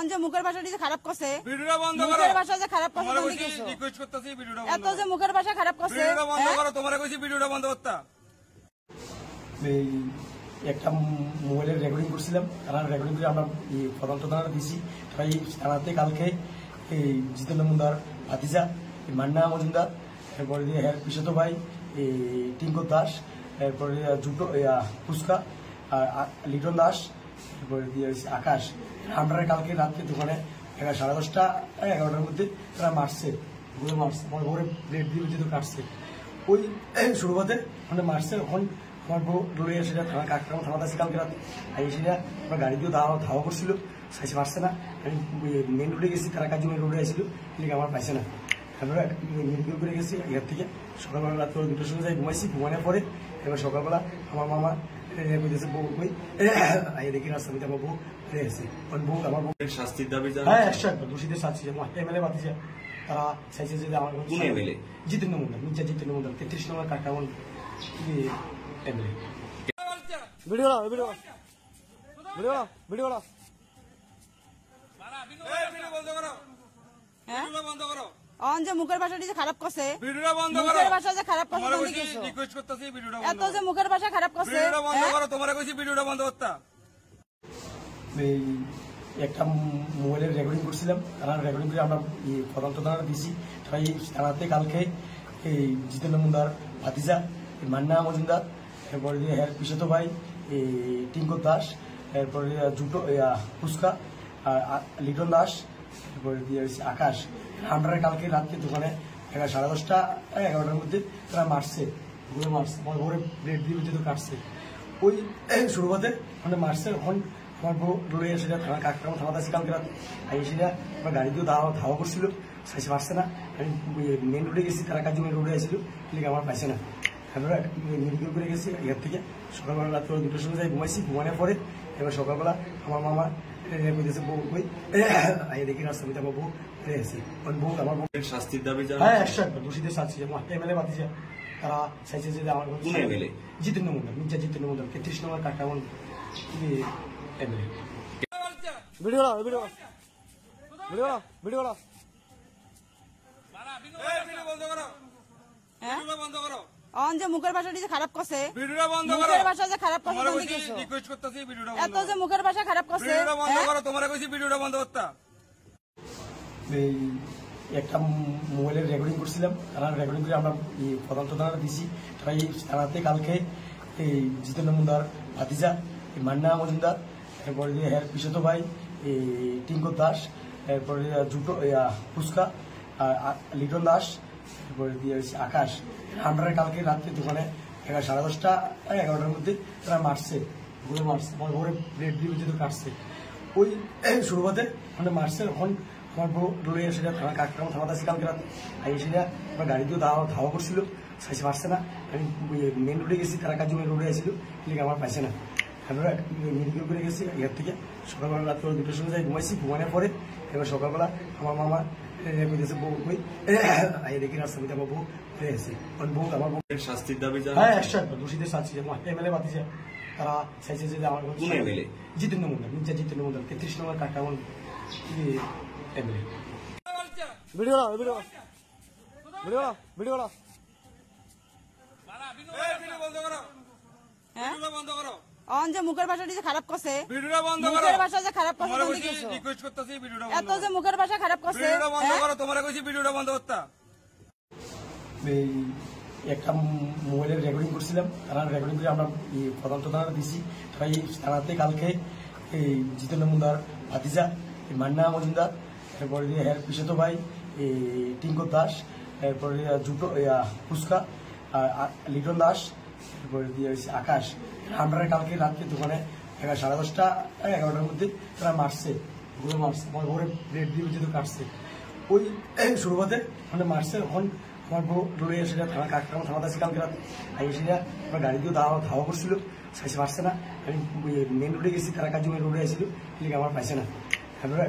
On যে মুখের ভাষা যে খারাপ করছে ভিডিওটা বন্ধ করো। মুখের ভাষা যে খারাপ করছে তোমারে তুমি কইছি কিছু রিকোয়েস্ট করতেছি ভিডিওটা বন্ধ এত যে মুখের ভাষা খারাপ করছে ভিডিওটা বন্ধ করো। তোমারে কইছি ভিডিওটা বন্ধ করতে। এই একটা মোবাইলের রেকর্ডিং করছিলাম, তারা রেকর্ডিং করে আমরা তদন্ত থানাটা দিছি। তারা এই থানাতে কালকে এই জিতেন্দ্র মুন্দার ভাতিজা মান্না মজুমদার, এরপরে দিয়ে হের পিসত ভাই এই টিঙ্কু দাস, এরপরে জুটো ফুচকা আর লিটন দাস, এরপরে দিয়ে আকাশ। আমরা কালকে রাত্রে দোকানে 10:30 11টার মধ্যে তারা মারছে, ঘুরে মারছে, আমার ঘরে প্লেট দিয়ে যেহেতু কাটছে। ওই শুরুতে মানে মারছে। এখন আমার বউ দৌড়ে এসে থানা কাকরাম থানাতে আছে কালকে রাতে। আর এসে আমার গাড়ি দিয়ে ধাওয়া করছিল, সাইসে পারছে না। আমি মেন রোডে গেছি, তারা কাজে মেন রোডে আসছিল, এদিকে আমার পাইছে না। আমরা মেডিকেল করে গেছি এর থেকে। সকালবেলা রাত্রে 2টার সময় যাই ঘুমাইছি, ঘুমানোর পরে এবার সকালবেলা আমার মামা কইতেছে বউ কই দেখি রাস্তা মধ্যে আমার বউ এসেছে। বউ আমার বউ শাস্তির দাবি হ্যাঁ 100 দোষীদের শাস্তি এমএলএ বাতিছে। তারা চাইছে যে আমার Jitendra Munda, Mirza Jitendra Munda 33 number Katabon MLA. Video video video video বন্ধ করো। ভিডিওটা বন্ধ করো। অন যে মুখের ভাষা যে খারাপ করছে ভিডিওটা বন্ধ করো। মুখের ভাষা যে খারাপ করছে তোমারে তুমি কইছি কিছু রিকোয়েস্ট করতেছি ভিডিওটা বন্ধ এত যে মুখের ভাষা খারাপ করছে ভিডিওটা বন্ধ করো। তোমারে কইছি ভিডিওটা বন্ধ করতে। এই একটা মোবাইলের রেকর্ডিং করছিলাম, তারা রেকর্ডিং করে আমরা তদন্ত থানাটা দিছি। তারা এই থানাতে কালকে এই জিতেন্দ্র মুন্দার ভাতিজা মান্না মজুমদার, এরপরে দিয়ে হের পিসত ভাই এই টিঙ্কু দাস, এরপরে জুটো ফুচকা আর লিটন দাস, এরপরে দিয়ে আকাশ। আমরা কালকে রাত্রে দোকানে 10:30 11টার মধ্যে তারা মারছে, ঘুরে মারছে, আমার ঘরে প্লেট দিয়ে যেহেতু কাটছে। ওই শুরুতে মানে মারছে। এখন আমার বউ দৌড়ে এসে থানা কাকরাম থানাতে আছে কালকে রাতে। আর এসে আমার গাড়ি দিয়ে ধাওয়া করছিল, সাইসে পারছে না। আমি মেন রোডে গেছি, তারা কাজে মেন রোডে আসছিল, এদিকে আমার পাইছে না। আমরা মেডিকেল করে গেছি এর থেকে। সকালবেলা রাত্রে 2টার সময় যাই ঘুমাইছি, ঘুমানোর পরে এবার সকালবেলা আমার মামা কইতেছে বউ কই দেখি রাস্তা মধ্যে আমার বউ এসেছে। বউ আমার বউ শাস্তির দাবি হ্যাঁ 100 দোষীদের শাস্তি এমএলএ বাতিছে। তারা চাইছে যে আমার Jitendra Munda, Mirza Jitendra Munda 33 number Katabon MLA. Video video video video বন্ধ করো। ভিডিওটা বন্ধ করো। অন যে মুখের ভাষা যে খারাপ করছে ভিডিওটা বন্ধ করো। মুখের ভাষা যে খারাপ করছে তোমারে তুমি কইছি কিছু রিকোয়েস্ট করতেছি ভিডিওটা বন্ধ এত যে মুখের ভাষা খারাপ করছে ভিডিওটা বন্ধ করো। তোমারে কইছি ভিডিওটা বন্ধ করতে। এই একটা মোবাইলের রেকর্ডিং করছিলাম, তারা রেকর্ডিং করে আমরা তদন্ত থানাটা দিছি। তারা এই থানাতে কালকে এই জিতেন্দ্র মুন্দার ভাতিজা মান্না মজুমদার, এরপরে দিয়ে হের পিসত ভাই এই টিঙ্কু দাস, এরপরে জুটো ফুচকা আর লিটন দাস, এরপরে দিয়ে আকাশ। আমরা কালকে রাত্রে দোকানে 10:30 11টার মধ্যে তারা মারছে, ঘুরে মারছে, আমার ঘরে প্লেট দিয়ে যেহেতু কাটছে। ওই শুরুতে মানে মারছে। এখন আমার বউ দৌড়ে এসে থানা কাকরাম থানাতে আছে কালকে রাতে। আর এসে আমার গাড়ি দিয়ে ধাওয়া করছিল, সাইসে পারছে না। আমি মেন রোডে গেছি, তারা কাজে মেন রোডে আসছিল, এদিকে আমার পাইছে না। আমরা মেডিকেল করে গেছি এর থেকে। সকালবেলা রাত্রে 2টার সময় যাই ঘুমাইছি, ঘুমানোর পরে এবার সকালবেলা আমার মামা কইতেছে বউ কই দেখি রাস্তা মধ্যে আমার বউ এসেছে। বউ আমার বউ শাস্তির দাবি হ্যাঁ 100 দোষীদের শাস্তি এমএলএ বাতিছে। তারা চাইছে যে আমার Jitendra Munda, Mirza Jitendra Munda 33 number Katabon MLA. Video video video video বন্ধ করো। ভিডিওটা বন্ধ করো। অন যে মুখের ভাষা যে খারাপ করছে ভিডিওটা বন্ধ করো। মুখের ভাষা যে খারাপ করছে তোমারে তুমি কইছি কিছু রিকোয়েস্ট করতেছি ভিডিওটা এত বন্ধ যে মুখের ভাষা খারাপ করছে ভিডিওটা বন্ধ করো। তোমারে কইছি ভিডিওটা বন্ধ করতে। এই একটা মোবাইলের রেকর্ডিং করছিলাম, তারা রেকর্ডিং করে আমরা তদন্ত থানাটা দিছি। তারা এই থানাতে কালকে এই জিতেন্দ্র মুন্দার ভাতিজা মান্না মজুমদার, এরপরে দিয়ে হের পিসত ভাই এই টিঙ্কু দাস, এরপরে জুটো ফুচকা আর লিটন দাস, এরপরে দিয়ে আকাশ। আমরা কালকে রাত্রে দোকানে 10:30 11টার মধ্যে তারা মারছে, ঘুরে মারছে, আমার ঘরে প্লেট দিয়ে যেহেতু কাটছে। ওই শুরুতে মানে মারছে। এখন আমার বউ দৌড়ে এসে থানা কাকরাম থানাতে আছে কালকে রাতে। আর এসে আমার গাড়ি দিয়ে ধাওয়া করছিল, সাইসে পারছে না। আমি মেন রোডে গেছি, তারা কাজে মেন রোডে আসছিল, এদিকে আমার পাইছে না। আমরা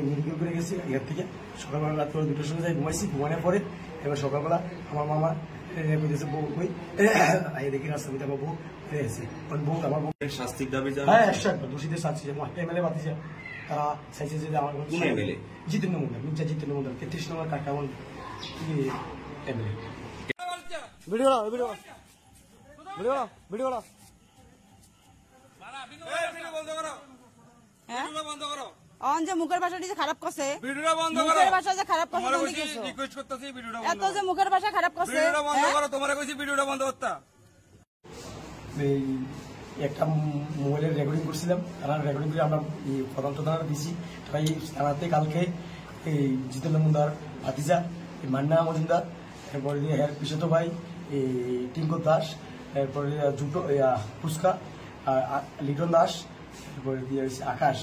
মেডিকেল করে গেছি এর থেকে। সকালবেলা রাত্রে 2টার সময় যাই ঘুমাইছি, ঘুমানোর পরে এবার সকালবেলা আমার মামা কইতেছে বউ কই দেখি রাস্তা মধ্যে আমার বউ এসেছে। বউ আমার বউ শাস্তির দাবি হ্যাঁ 100 দোষীদের শাস্তি এমএলএ বাতিছে। তারা চাইছে যে আমার Jitendra Mondal, Mirza Jitendra Mondal 33 number Katabon MLA. Video বন্ধ করো, হ্যাঁ ভিডিও বন্ধ করো, অন যে মুখের ভাষাটি যে খারাপ করছে, ভিডিওটা বন্ধ করো। মুখের ভাষা যে খারাপ করছে তোমারে তুমি কইছি কিছু রিকোয়েস্ট করতেছি ভিডিওটা এত বন্ধ যে করো, মুখের ভাষা খারাপ করছে, ভিডিওটা বন্ধ হ্যাঁ? করো। তোমারে কইছি ভিডিওটা বন্ধ করতে। এই একটা মোবাইলের রেকর্ডিং করছিলাম, তারা রেকর্ডিং করে আমরা তদন্ত থানাটা দিছি। তাই থানাতে কালকে এই জিতেন্দ্র মুন্দার ভাতিজা মান্না মজুমদার, এরপরে দিয়ে হের পিসত ভাই টিঙ্কু দাস, এরপরে জুটো ফুচকা লিটন দাস, এরপরে দিয়ে হচ্ছে আকাশ।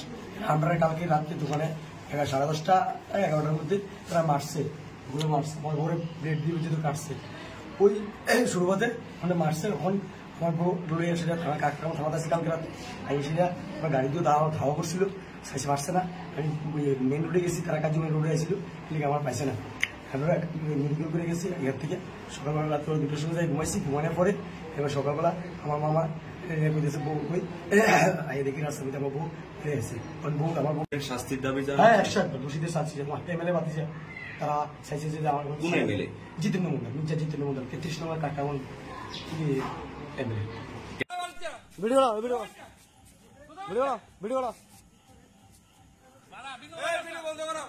আমরা কালকে রাত্রে দোকানে 10:30 11টার মধ্যে তারা মারছে, ঘুরে মারছে, আমার ঘরে ব্লেড দিয়ে যেহেতু কাটছে। ওই শুরুতে মানে মারছে। এখন আমার বউ দৌড়ে এসে থানা কাকরাম থানাতে আছে কালকে রাতে, আর এসে আমার গাড়ি দিয়ে ধাওয়া করছিল, সাইসে পারছে না। আমি মেন রোডে গেছি, তারা কাজে মেন রোডে আসছিল, কিন্তু আমার পাইছে না। আমরা মেডিকেল করে গেছি এর থেকে। সকালবেলা রাত্রে 2টার সময় যাই ঘুমাইছি, ঘুমানোর পরে এবার সকালবেলা আমার মামা কইতেছে বউ কই আই দেখি রাস্তাতে আমার বউ ফিরে এসেছে। বউ আমার বউ শাস্তির দাবি জানান। হ্যাঁ 100% দোষীদের শাস্তি এমএলএ বাতিছে। তারা চাইছে যে আমার Jitendra Mondal, Mirza Jitendra Mondal 33 number Katabon MLA. Video বন্ধ করো,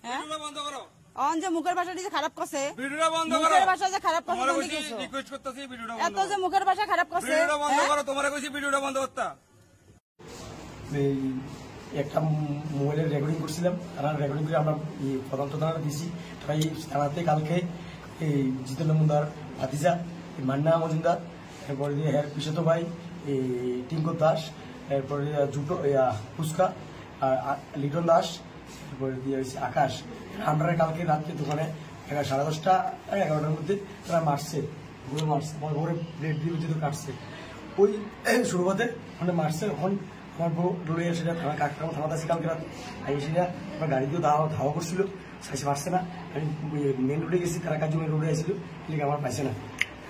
হ্যাঁ ভিডিও বন্ধ করো, অন যে মুখের ভাষাটি যে খারাপ করছে, ভিডিওটা বন্ধ করো। মুখের ভাষা যে খারাপ করছে তোমারে তুমি কইছি কিছু রিকোয়েস্ট করতেছি ভিডিওটা এত বন্ধ যে করো, মুখের ভাষা খারাপ করছে, ভিডিওটা বন্ধ হ্যাঁ? করো। তোমারে কইছি ভিডিওটা বন্ধ করতে। এই একটা মোবাইলের রেকর্ডিং করছিলাম, তারা রেকর্ডিং করে আমরা তদন্ত থানাটা দিছি। তাই থানাতে কালকে এই জিতেন্দ্র মুন্দার ভাতিজা মান্না মজুমদার, এরপরে দিয়ে হের পিসত ভাই টিঙ্কু দাস, এরপরে জুটো ফুচকা লিটন দাস, এরপরে দিয়ে হচ্ছে আকাশ। আমরা কালকে রাত্রে দোকানে 10:30 11টার মধ্যে তারা মারছে, ঘুরে মারছে, আমার ঘরে ব্লেড দিয়ে যেহেতু কাটছে। ওই শুরুতে মানে মারছে। এখন আমার বউ দৌড়ে এসে থানা কাকরাম থানাতে আছে কালকে রাতে, আর এসে আমার গাড়ি দিয়ে ধাওয়া করছিল, সাইসে পারছে না। আমি মেন রোডে গেছি, তারা কাজে মেন রোডে আসছিল, কিন্তু আমার পাইছে না।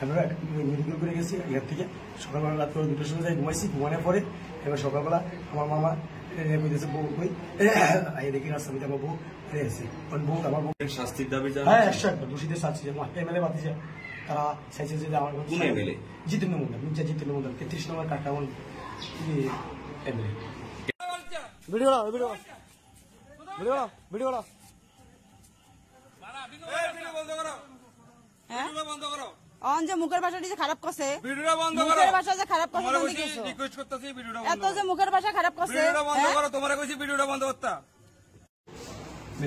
আমরা মেডিকেল করে গেছি এর থেকে। সকালবেলা রাত্রে 2টার সময় যাই ঘুমাইছি, ঘুমানোর পরে এবার সকালবেলা আমার মামা কইতেছে বউ কই আই দেখি রাস্তাতে আমার বউ ফিরে এসেছে। বউ আমার বউ শাস্তির দাবি জানান। হ্যাঁ 100% দোষীদের শাস্তি এমএলএ বাতিছে। তারা চাইছে যে আমার Jitendra Mondal, Mirza Jitendra Mondal 33 number Katabon MLA. Video বন্ধ করো, হ্যাঁ ভিডিও বন্ধ করো, অন যে মুখের ভাষাটি যে খারাপ করছে, ভিডিওটা বন্ধ করো। মুখের ভাষা যে খারাপ করছে তোমারে তুমি কইছি কিছু রিকোয়েস্ট করতেছি ভিডিওটা এত বন্ধ যে করো, মুখের ভাষা খারাপ করছে, ভিডিওটা বন্ধ হ্যাঁ? করো। তোমারে কইছি ভিডিওটা বন্ধ করতে।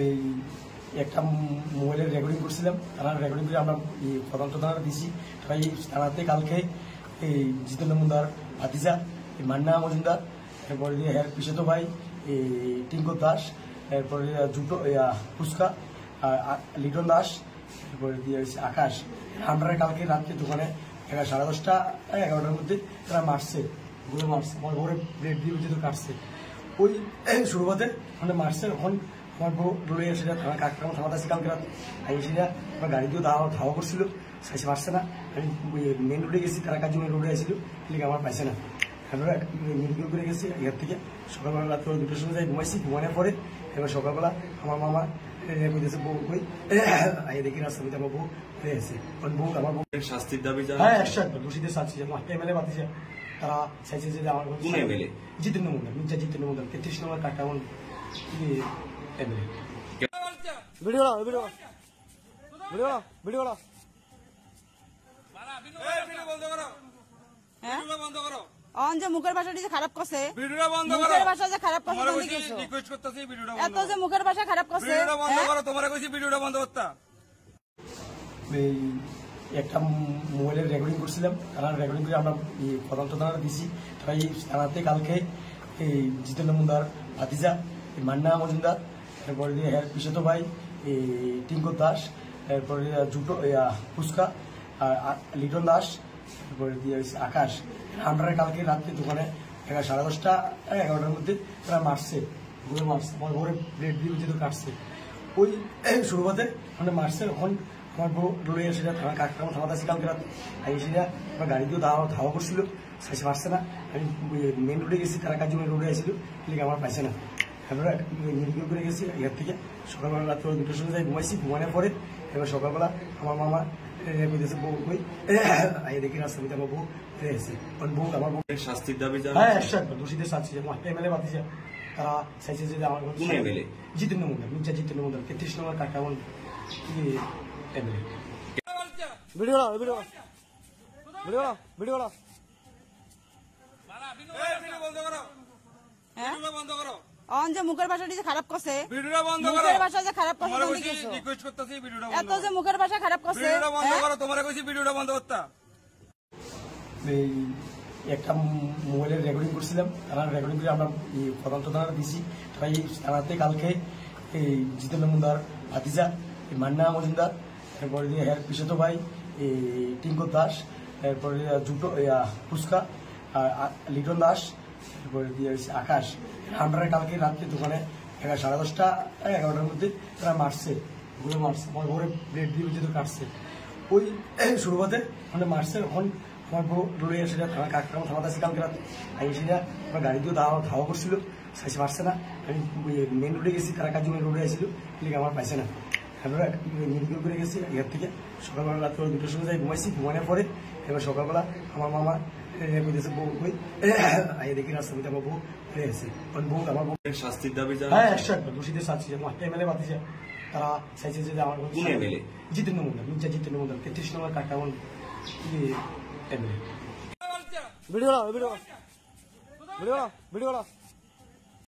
এই একটা মোবাইলের রেকর্ডিং করছিলাম, তারা রেকর্ডিং করে আমরা তদন্ত থানাটা দিছি। তাই থানাতে কালকে এই জিতেন্দ্র মুন্দার ভাতিজা মান্না মজুমদার, এরপরে দিয়ে হের পিসত ভাই টিঙ্কু দাস, এরপরে জুটো ফুচকা লিটন দাস, এরপরে দিয়ে হচ্ছে আকাশ। আমরা কালকে রাত্রে দোকানে 10:30 11টার মধ্যে তারা মারছে, ঘুরে মারছে, আমার ঘরে ব্লেড দিয়ে যেহেতু কাটছে। ওই শুরুতে মানে মারছে। এখন আমার বউ দৌড়ে এসে থানা কাকরাম থানাতে আছে কালকে রাতে, আর এসে আমার গাড়ি দিয়ে ধাওয়া করছিল, সাইসে পারছে না। আমি মেন রোডে গেছি, তারা কাজে মেন রোডে আসছিল, কিন্তু আমার পাইছে না। আমরা মেডিকেল করে গেছি এর থেকে। সকালবেলা রাত্রে 2টার সময় যাই ঘুমাইছি, ঘুমানোর পরে এবার সকালবেলা আমার মামা কইতেছে বউ কই আই দেখি রাস্তাতে আমার বউ ফিরে এসেছে। বউ আমার বউ শাস্তির দাবি জানান। হ্যাঁ 100% দোষীদের শাস্তি এমএলএ বাতিছে। তারা চাইছে যে আমার Jitendra Mondal, Mirza Jitendra Mondal 33 number Katabon MLA. Video বন্ধ করো, হ্যাঁ ভিডিও বন্ধ করো, অন যে মুখের ভাষাটি যে খারাপ করছে, ভিডিওটা বন্ধ করো। মুখের ভাষা যে খারাপ করছে তোমারে তুমি কইছি কিছু রিকোয়েস্ট করতেছি ভিডিওটা এত বন্ধ যে করো, মুখের ভাষা খারাপ করছে, ভিডিওটা বন্ধ হ্যাঁ? করো। তোমারে কইছি ভিডিওটা বন্ধ করতে। এই একটা মোবাইলের রেকর্ডিং করছিলাম, তারা রেকর্ডিং করে আমরা তদন্ত থানাটা দিছি। তাই থানাতে কালকে এই জিতেন্দ্র মুন্দার ভাতিজা মান্না মজুমদার, এরপরে দিয়ে হের পিসত ভাই টিঙ্কু দাস, এরপরে জুটো ফুচকা লিটন দাস, এরপরে দিয়ে হচ্ছে আকাশ। আমরা কালকে রাত্রে দোকানে 10:30 11টার মধ্যে তারা মারছে, ঘুরে মারছে, আমার ঘরে ব্লেড দিয়ে যেহেতু কাটছে। ওই শুরুতে মানে মারছে। এখন আমার বউ দৌড়ে এসে থানা কাকরাম থানাতে আছে কালকে রাতে, আর এসে আমার গাড়ি দিয়ে ধাওয়া করছিল, সাইসে পারছে না। আমি মেন রোডে গেছি, তারা কাজে মেন রোডে আসছিল, কিন্তু আমার পাইছে না। আমরা মেডিকেল করে গেছি এর থেকে সকালবেলা রাত্রে 2টার সময় যাই ঘুমাইছি, ঘুমানোর পরে এবার সকালবেলা আমার মামা কইতেছে বউ কই আই দেখি রাস্তাতে আমার বউ এসে বউ আমার বউ শাস্তির দাবি জানান। হ্যাঁ একশো দোষীদের শাস্তি এমএলএ বাতিছে তারা চাইছে যে আমার কোন এমএলএ? জিতেন্দ্র মুন্ডা, মির্জা জিতেন্দ্র মুন্ডা 33 নম্বর কাকাবন MLA. Video video video video video বন্ধ করো, হ্যাঁ ভিডিও বন্ধ করো, অন যে মুখের ভাষাটি যে খারাপ করছে, ভিডিওটা বন্ধ করো। মুখের ভাষা যে খারাপ করছে তোমারে তুমি কইছি গেছো। রিকোয়েস্ট করতেছি ভিডিওটা এত বন্ধ যে করো, মুখের ভাষা খারাপ করছে, ভিডিওটা বন্ধ হ্যাঁ? করো। তোমারে কইছি ভিডিওটা বন্ধ করতে। এই একটা মোবাইলের রেকর্ডিং করছিলাম, তারা রেকর্ডিং করে আমরা তদন্ত থানাটা দিছি। তারা এই থানাতে কালকে এই জিতেন্দ্র মুন্ডার ভাতিজা মান্না মজুমদার, এরপরে দিয়ে হের পিসত ভাই এই টিঙ্কর দাস, এরপরে জুটো ফুচকা লিটন দাস, এরপরে দিয়ে আকাশ। আমরা কালকে রাত্রে দোকানে 10:30 11টার মধ্যে তারা মারছে, ঘুরে মারছে, আমার ঘরে ব্লেড দিয়ে যেহেতু কাটছে। ওই শুরুতে মানে মারছে, ওখান আমার বউ দৌড়ে এসে কাকরাম থামাতে আসি কালকে রাতে। আমি সেটা আমার গাড়ি দিয়ে ধাওয়া করছিল, সাইসে পারছে না। আমি মেন রোডে গেছি, তারা কাজে মেন রোডে আসছিল, লিখে আমার পাইছে না। আমরা মেডিকেল করে গেছি এর থেকে সকালবেলা রাত্রে 2টার সময় যাই ঘুমাইছি, ঘুমানোর পরে এবার সকালবেলা আমার মামা কইতেছে বউ কই আই দেখি রাস্তাতে আমার বউ এসে বউ আমার বউ শাস্তির দাবি জানান। হ্যাঁ একশো দোষীদের শাস্তি এমএলএ বাতিছে তারা চাইছে যে আমার কোন এমএলএ? জিতেন্দ্র মুন্ডা, মির্জা জিতেন্দ্র মুন্ডা 33 নম্বর কাকাবন MLA. Video video video video